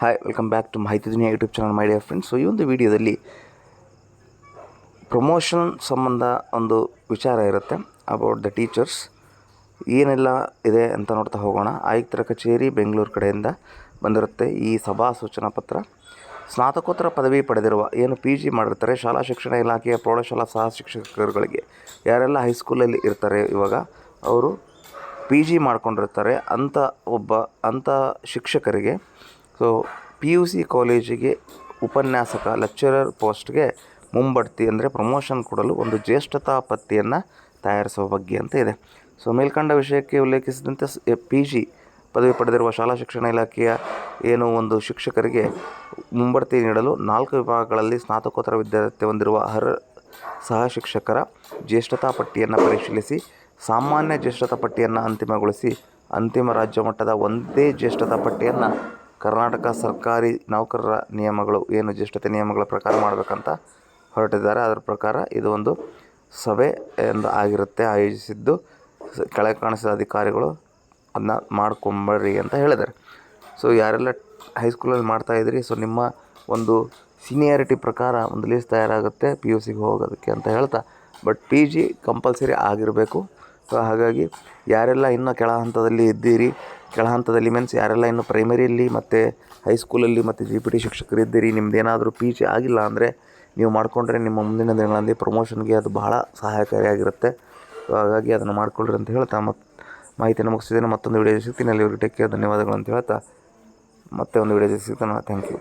Hi, welcome back to Mahiti Duniya YouTube channel my dear friends. So ಈ ಒಂದು ವಿಡಿಯೋದಲ್ಲಿ promotion ಸಂಬಂಧ ಒಂದು ವಿಚಾರ ಇರುತ್ತೆ ಅಬೌಟ್ ದ ಟೀಚರ್ಸ್. ಏನೆಲ್ಲ ಇದೆ ಅಂತ ನೋಡ್ತಾ ಹೋಗೋಣ. ಆಯುಕ್ತರ ಕಚೇರಿ ಬೆಂಗಳೂರು ಕಡೆಯಿಂದ ಬಂದಿರುತ್ತೆ ಈ ಸಭಾ ಸೂಚನಾ ಪತ್ರ. ಸ್ನಾತಕೋತ್ತರ ಪದವಿ ಪಡೆದಿರುವ ಏನು PG ಮಾಡಿರ್ತಾರೆ ಶಾಲಾ ಶಿಕ್ಷಣ ಇಲಾಖೆಯ ಪ್ರೌಢಶಾಲಾ ಸಹ ಶಿಕ್ಷಕರುಗಳಿಗೆ, ಯಾರೆಲ್ಲ ಹೈಸ್ಕೂಲಲ್ಲಿ ಇರ್ತಾರೆ ಇವಾಗ ಅವರು PG ಮಾಡ್ಕೊಂಡಿರ್ತಾರೆ ಅಂಥ ಶಿಕ್ಷಕರಿಗೆ PUC ಕಾಲೇಜಿಗೆ ಉಪನ್ಯಾಸಕ ಲೆಕ್ಚರರ್ ಪೋಸ್ಟ್ಗೆ ಮುಂಬಡ್ತಿ ಅಂದರೆ ಪ್ರಮೋಷನ್ ಕೊಡಲು ಒಂದು ಜ್ಯೇಷ್ಠತಾ ಪಟ್ಟಿಯನ್ನು ತಯಾರಿಸುವ ಬಗ್ಗೆ ಅಂತ ಇದೆ. ಸೊ ಮೇಲ್ಕಂಡ ವಿಷಯಕ್ಕೆ ಉಲ್ಲೇಖಿಸಿದಂತೆ PG ಪದವಿ ಪಡೆದಿರುವ ಶಾಲಾ ಶಿಕ್ಷಣ ಇಲಾಖೆಯ ಒಂದು ಶಿಕ್ಷಕರಿಗೆ ಮುಂಬಡ್ತಿ ನೀಡಲು 4 ವಿಭಾಗಗಳಲ್ಲಿ ಸ್ನಾತಕೋತ್ತರ ವಿದ್ಯಾರ್ಥಿ ಹೊಂದಿರುವ ಅರ್ಹ ಸಹ ಶಿಕ್ಷಕರ ಜ್ಯೇಷ್ಠತಾ ಪಟ್ಟಿಯನ್ನು ಪರಿಶೀಲಿಸಿ ಸಾಮಾನ್ಯ ಜ್ಯೇಷ್ಠತಾ ಪಟ್ಟಿಯನ್ನು ಅಂತಿಮಗೊಳಿಸಿ ಅಂತಿಮ ರಾಜ್ಯ ಮಟ್ಟದ ಒಂದೇ ಜ್ಯೇಷ್ಠತಾ ಪಟ್ಟಿಯನ್ನು ಕರ್ನಾಟಕ ಸರ್ಕಾರಿ ನೌಕರರ ನಿಯಮಗಳು ಜ್ಯೇಷ್ಠತೆ ನಿಯಮಗಳ ಪ್ರಕಾರ ಮಾಡಬೇಕಂತ ಹೊರಟಿದ್ದಾರೆ. ಅದರ ಪ್ರಕಾರ ಇದು ಒಂದು ಸಭೆ ಆಗಿರುತ್ತೆ ಆಯೋಜಿಸಿದ್ದು. ಕೆಳಗೆ ಕಾಣಿಸಿದ ಅಧಿಕಾರಿಗಳು ಅದನ್ನ ಮಾಡ್ಕೊಂಬರ್ರಿ ಅಂತ ಹೇಳಿದ್ದಾರೆ. ಸೊ ಯಾರೆಲ್ಲ ಹೈಸ್ಕೂಲಲ್ಲಿ ಮಾಡ್ತಾಯಿದ್ರಿ, ಸೊ ನಿಮ್ಮ ಒಂದು ಸೀನಿಯಾರಿಟಿ ಪ್ರಕಾರ ಒಂದು ಲೀಸ್ಟ್ ತಯಾರಾಗುತ್ತೆ PUCಗೆ ಹೋಗೋದಕ್ಕೆ ಅಂತ ಹೇಳ್ತಾ, ಬಟ್ PG ಕಂಪಲ್ಸರಿ ಆಗಿರಬೇಕು. ಸೊ ಹಾಗಾಗಿ ಯಾರೆಲ್ಲ ಇನ್ನೂ ಕೆಳ ಹಂತದಲ್ಲಿ ಇದ್ದೀರಿ, ಕೆಳ ಹಂತದಲ್ಲಿ ಮೀನ್ಸ್ ಯಾರೆಲ್ಲ ಇನ್ನು ಪ್ರೈಮರಿಯಲ್ಲಿ ಮತ್ತು ಹೈಸ್ಕೂಲಲ್ಲಿ ಮತ್ತು GPT ಶಿಕ್ಷಕರಿದ್ದೀರಿ, ನಿಮ್ಮದೇನಾದರೂ PG ಆಗಿಲ್ಲ ಅಂದರೆ ನೀವು ಮಾಡಿಕೊಂಡ್ರೆ ನಿಮ್ಮ ಮುಂದಿನ ದಿನಗಳಲ್ಲಿ ಪ್ರಮೋಷನ್ಗೆ ಅದು ಬಹಳ ಸಹಾಯಕಾರಿಯಾಗಿರುತ್ತೆ. ಸೊ ಹಾಗಾಗಿ ಅದನ್ನು ಮಾಡಿಕೊಳ್ಳ್ರಿ ಅಂತ ಹೇಳ್ತಾ ಮಾಹಿತಿಯನ್ನು ಮುಗಿಸಿದ್ದೇನೆ. ಮತ್ತೊಂದು ವಿಡಿಯೋ ಸಿಗ್ತೀನಿ. ಅಲ್ಲಿವರೆಗೆ ಟೇಕ್ ಕೇರ್, ಧನ್ಯವಾದಗಳು ಅಂತ ಹೇಳ್ತಾ ಮತ್ತೆ ಒಂದು ವಿಡಿಯೋ ಸಿಗ್ತಾನೆ. Thank you.